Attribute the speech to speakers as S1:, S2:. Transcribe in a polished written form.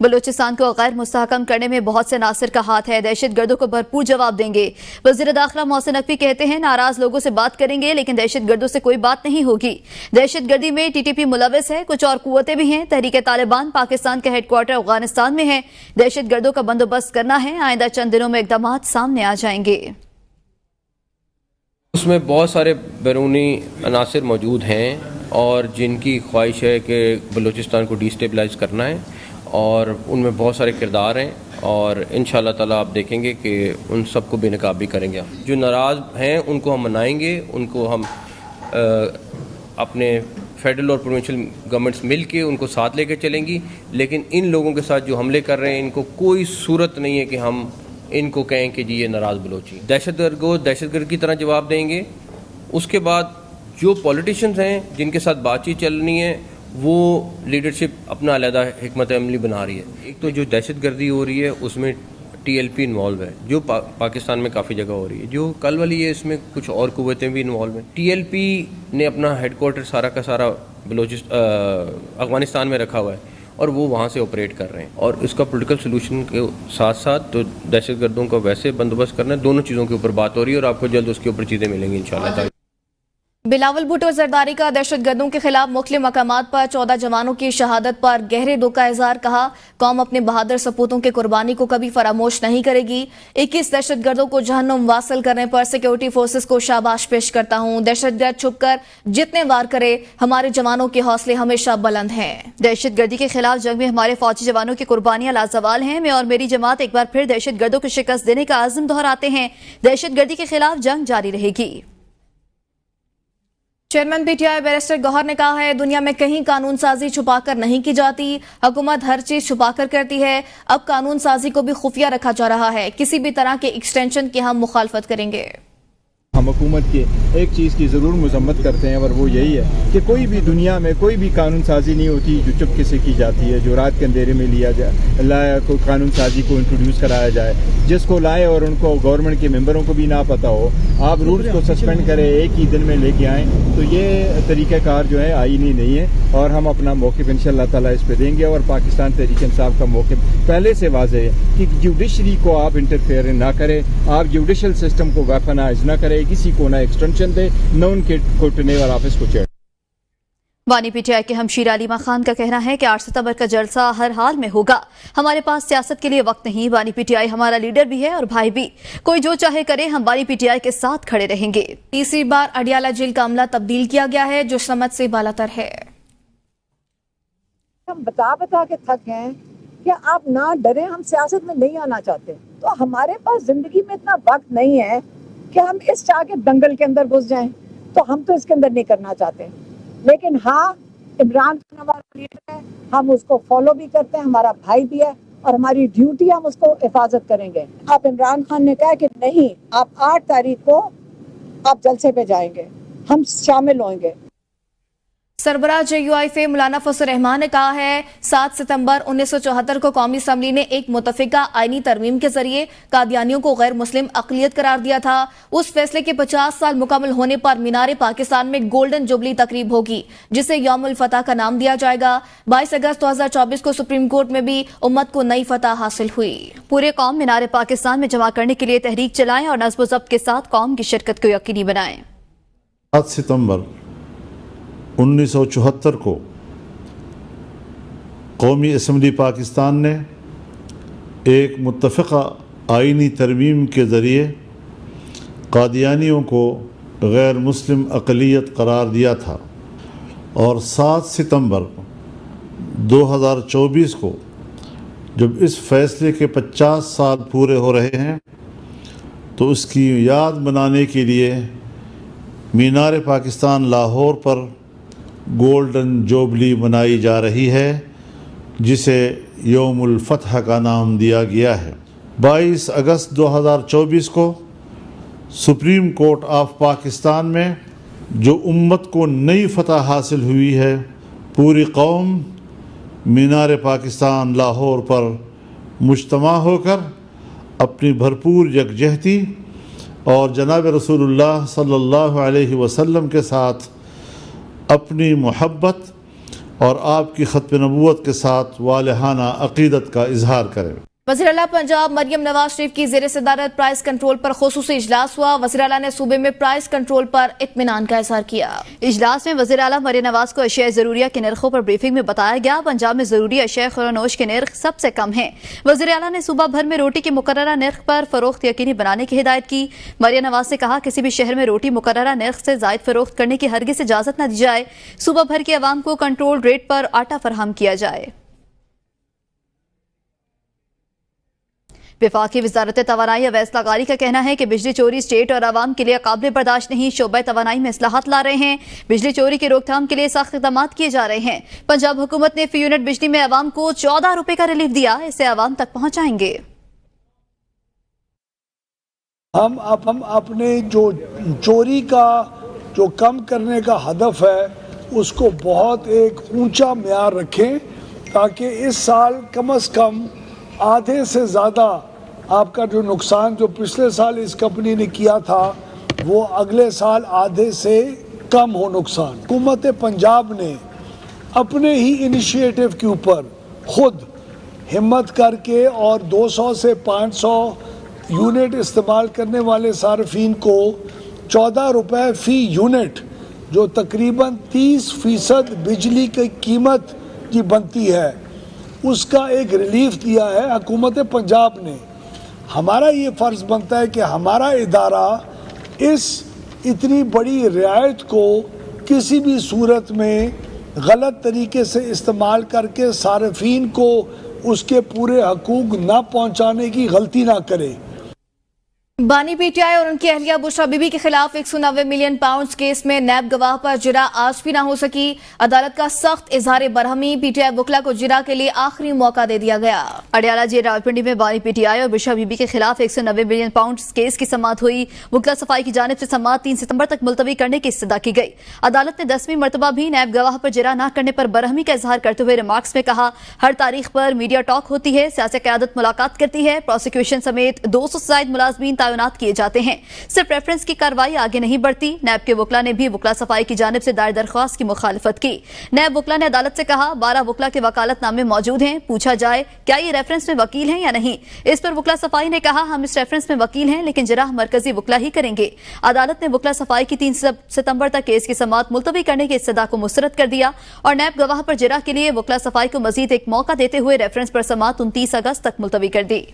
S1: बलूचिस्तान को गैर मुस्तहकम करने में बहुत से नासिर का हाथ है। दहशत गर्दों को भरपूर जवाब देंगे। वज़ीर दाखिला मोहसिन नकवी कहते हैं, नाराज लोगों से बात करेंगे लेकिन दहशत गर्दों से कोई बात नहीं होगी। दहशत गर्दी में टीटीपी मुलविस है, कुछ और कुव्वतें भी हैं। तहरीक तालिबान पाकिस्तान का हेडक्वार्टर अफगानिस्तान में है। दहशत गर्दों का बंदोबस्त करना है। आइंदा चंद दिनों में इक़दामात सामने आ जाएंगे।
S2: उसमें बहुत सारे बैरूनी अनासिर मौजूद हैं और जिनकी ख्वाहिश है कि बलूचिस्तान को डिस्टेबलाइज करना है, और उनमें बहुत सारे किरदार हैं और इंशाअल्लाह ताला आप देखेंगे कि उन सबको बेनकाब भी करेंगे। जो नाराज़ हैं उनको हम मनाएंगे, उनको हम अपने फेडरल और प्रोविंशियल गवर्नमेंट्स मिल के उनको साथ लेकर चलेंगी। लेकिन इन लोगों के साथ जो हमले कर रहे हैं, इनको कोई सूरत नहीं है कि हम इनको कहें कि जी ये नाराज़ बलोची। दहशतगर्द को दहशतगर्द की तरह जवाब देंगे। उसके बाद जो पॉलिटिशियंस हैं जिनके साथ बातचीत चलनी है, वो लीडरशिप अपना अलहदा हिकमत अमली बना रही है। एक तो जो दहशतगर्दी हो रही है उसमें TLP इन्वॉल्व है, जो पाकिस्तान में काफ़ी जगह हो रही है। जो कल वाली है इसमें कुछ और कुव्वतें भी इन्वॉल्व हैं। TLP ने अपना हेडक्वार्टर सारा का सारा अफगानिस्तान में रखा हुआ है और वो वहाँ से ऑपरेट कर रहे हैं। और इसका पॉलिटिकल सोल्यूशन के साथ साथ तो दहशतगर्दों का वैसे बंदोबस्त करना है। दोनों चीज़ों के ऊपर बात हो रही है और आपको जल्द उसके ऊपर चीज़ें मिलेंगी इंशाअल्लाह।
S1: बिलावल भुट्टो जरदारी का दहशतगर्दों के खिलाफ मुख्तलिफ मकामात पर 14 जवानों की शहादत पर गहरे दुख का इजहार। कहा, कौम अपने बहादुर सपूतों की कुर्बानी को कभी फरामोश नहीं करेगी। 21 दहशतगर्दों को जहन्नुम वासिल करने पर सिक्योरिटी फोर्सेस को शाबाश पेश करता हूं। दहशतगर्द छुपकर जितने वार करे, हमारे जवानों के हौसले हमेशा बुलंद हैं। दहशतगर्दी के खिलाफ जंग में हमारे फौजी जवानों की कुर्बानियां लाजवाल हैं। मैं और मेरी जमात एक बार फिर दहशतगर्दों को शिकस्त देने का आज़म दोहराते हैं। दहशतगर्दी के खिलाफ जंग जारी रहेगी। चेयरमैन PTI बैरिस्टर गौहर ने कहा है, दुनिया में कहीं कानून साजी छुपाकर नहीं की जाती। हुकूमत हर चीज छुपाकर करती है। अब कानून साजी को भी खुफिया रखा जा रहा है। किसी भी तरह के एक्सटेंशन की हम मुखालफत करेंगे।
S3: हम हुकूमत की एक चीज़ की ज़रूर मजम्मत करते हैं और वो यही है कि कोई भी दुनिया में कोई भी कानून साजी नहीं होती जो चुपके से की जाती है, जो रात के अंधेरे में लाया कोई कानून साजी को इंट्रोड्यूस कराया जाए, जिसको लाए और उनको गवर्नमेंट के मेंबरों को भी ना पता हो, आप रूल्स को सस्पेंड करें, एक ही दिन में लेके आएँ, तो ये तरीक़ाकार जो है आईनी नहीं है। और हम अपना मौक़िफ़ इंशाअल्लाह ताला इस पर देंगे। और पाकिस्तान तहरीक इंसाफ का मौक़िफ़ पहले से वाज़ेह है कि जुडिशरी को आप इंटरफेयर ना करें, आप जुडिशल सिस्टम को वेपनाइज ना करें, किसी को ना एक्सटेंशन दे, न उनके कोटने और ऑफिस को चेयर।
S1: वानी PTI के हमशीर अलीमा खान का कहना है कि 8 सितंबर का जलसा हर हाल में होगा। हमारे पास सियासत के लिए वक्त नहीं। वानी PTI हमारा लीडर भी है और भाई भी। कोई जो चाहे करे, हम वानी PTI के साथ खड़े रहेंगे। तीसरी बार अडियाला जेल का अमला तब्दील किया गया है, जो समझ से बालातर है।
S4: हम बता के थक गए कि आप ना डरे, हम सियासत में नहीं आना चाहते। तो हमारे पास जिंदगी में इतना वक्त नहीं है कि हम इस चाह के दंगल के अंदर घुस जाएं। तो हम तो इसके अंदर नहीं करना चाहते। लेकिन हाँ, इमरान खान हमारा लीडर है, हम उसको फॉलो भी करते हैं, हमारा भाई भी है और हमारी ड्यूटी हम उसको हिफाजत करेंगे। आप इमरान खान ने कहा कि नहीं, आप 8 तारीख को आप जलसे पे जाएंगे, हम शामिल होंगे।
S1: सरबराह JUIF मौलाना फजल रहमान ने कहा है, 7 सितंबर 1974 को कौमी असम्बली ने एक मुतफिका आईनी तरमीम के जरिए कादियानियों को गैर मुस्लिम अक़लियत करार दिया था। उस फैसले के 50 साल मुकम्मल होने पर मीनार पाकिस्तान में गोल्डन जुबली तकरीब होगी, जिसे यौमुल फतह का नाम दिया जाएगा। 22 अगस्त 2024 को सुप्रीम कोर्ट में भी उम्मत को नई फतह हासिल हुई। पूरे कौम मीनार पाकिस्तान में जमा करने के लिए तहरीक चलाएं और नज़्म व ज़ब्त के साथ कौम की शिरकत को यकीनी बनाएं।
S5: 7 सितंबर 1974 को कौमी असम्बली पाकिस्तान ने एक मुत्तफ़िक़ा आइनी तरमीम के ज़रिए कादियानियों को गैर मुस्लिम अक़लियत करार दिया था। और 7 सितंबर 2024 को जब इस फ़ैसले के 50 साल पूरे हो रहे हैं, तो उसकी याद मनाने के लिए मीनार पाकिस्तान लाहौर पर गोल्डन जुबली मनाई जा रही है, जिसे यौमुल फतह का नाम दिया गया है। 22 अगस्त 2024 को सुप्रीम कोर्ट ऑफ पाकिस्तान में जो उम्मत को नई फतह हासिल हुई है, पूरी कौम मीनार पाकिस्तान लाहौर पर मुज्तमा होकर अपनी भरपूर यकजहती और जनाब रसूलुल्लाह सल्लल्लाहु अलैहि वसल्लम के साथ अपनी मोहब्बत और आपकी ख़त्म नबूवत के साथ वालहाना अक़ीदत का इजहार करें।
S1: वज़ीर आला पंजाब मरियम नवाज शरीफ की ज़ेर सदारत प्राइस कंट्रोल पर खुसूसी इजलास हुआ। वज़ीर आला ने सूबे में प्राइस कंट्रोल पर इत्मीनान का इज़हार किया।
S6: इजलास में वज़ीर आला मरियम नवाज को अशिया ज़रूरिया के नरखों पर ब्रीफिंग में बताया गया पंजाब में ज़रूरी अशिया खुरानोश के नर्ख सबसे कम है। वज़ीर आला ने सूबा भर में रोटी के मुकर्ररा नर्ख पर फरोख्त यकीनी बनाने की हिदायत की। मरियम नवाज ने कहा किसी भी शहर में रोटी मुकर्ररा नर्ख से ज़ायद फरोख्त करने की हरगिज़ इजाज़त न दी जाए। सूबा भर के अवाम को कंट्रोल रेट पर आटा फराहम किया जाए। विफाकी वजारत तवानाई अवैस लगारी का कहना है कि बिजली चोरी स्टेट और आवाम के लिए काबिल बर्दाश्त नहीं। शोबा तवानाई में इस्लाहात ला रहे हैं। बिजली चोरी की रोकथाम के लिए सख्त इक़दाम किए जा रहे हैं। पंजाब हुकूमत ने फी यूनिट बिजली में आवाम को 14 रुपए का रिलीफ दिया। इसे आवाम तक पहुंचाएंगे।
S7: हम अपने जो चोरी का जो कम करने का हदफ है उसको बहुत एक ऊंचा म्यार रखें ताकि इस साल कम से कम आधे से ज़्यादा आपका जो नुकसान जो पिछले साल इस कंपनी ने किया था वो अगले साल आधे से कम हो नुकसान। हुकूमत पंजाब ने अपने ही इनिशिएटिव के ऊपर खुद हिम्मत करके और 200 से 500 यूनिट इस्तेमाल करने वाले सार्फिन को 14 रुपए फ़ी यूनिट जो तकरीबन 30% बिजली की कीमत की बनती है उसका एक रिलीफ दिया है हुकूमत पंजाब ने। हमारा ये फ़र्ज़ बनता है कि हमारा इदारा इस इतनी बड़ी रियायत को किसी भी सूरत में गलत तरीके से इस्तेमाल करके सार्फिन को उसके पूरे हकूक़ ना पहुँचाने की गलती ना करे।
S1: बानी पीटीआई और उनकी अहलिया बुशरा बीबी के खिलाफ 190 मिलियन पाउंड केस में नैब गवाह पर जिरा आज भी ना हो सकी। अदालत का सख्त इजहार बरहमी। पीटीआई वकला को जिरा के लिए आखिरी मौका दे दिया गया।
S6: अडियाला जेल रावलपिंडी में बानी पीटीआई और बुशरा बीबी के खिलाफ 190 मिलियन पाउंड केस की समाअत हुई। वकला सफाई की जानिब से समाअत 3 सितंबर तक मुलतवी करने की इस्तदा की गई। अदालत ने 10वीं मरतबा भी नैब गवाह पर जिरा न करने पर बरहमी का इजहार करते हुए रिमार्क्स में कहा हर तारीख पर मीडिया टॉक होती है, सियासी क़यादत मुलाकात करती है, प्रोसिक्यूशन समेत 200 से ज़ायद मुलाजमीन तैनात किए जाते हैं। सिर्फ रेफरेंस की कार्रवाई आगे नहीं बढ़ती। नैब के वकला ने भी वकला सफाई की जानिब से दायर दरख्वास्त की मुखालफत की। नैब वकला ने अदालत से कहा 12 वकला के वकालतनामे मौजूद हैं, पूछा जाए क्या ये रेफरेंस में वकील हैं या नहीं। इस पर वकला सफाई ने कहा हम इस रेफरेंस में वकील हैं लेकिन जिराह मरकजी वकला ही करेंगे। अदालत ने वकला सफाई की 3 सितंबर तक केस की समाअत मुलतवी करने की इस्तदा को मुस्तरद कर दिया और नैब गवाह पर जिराह के लिए वकला सफाई को मजीद एक मौका देते हुए रेफरेंस पर समाअत 29 अगस्त तक मुलतवी कर दी।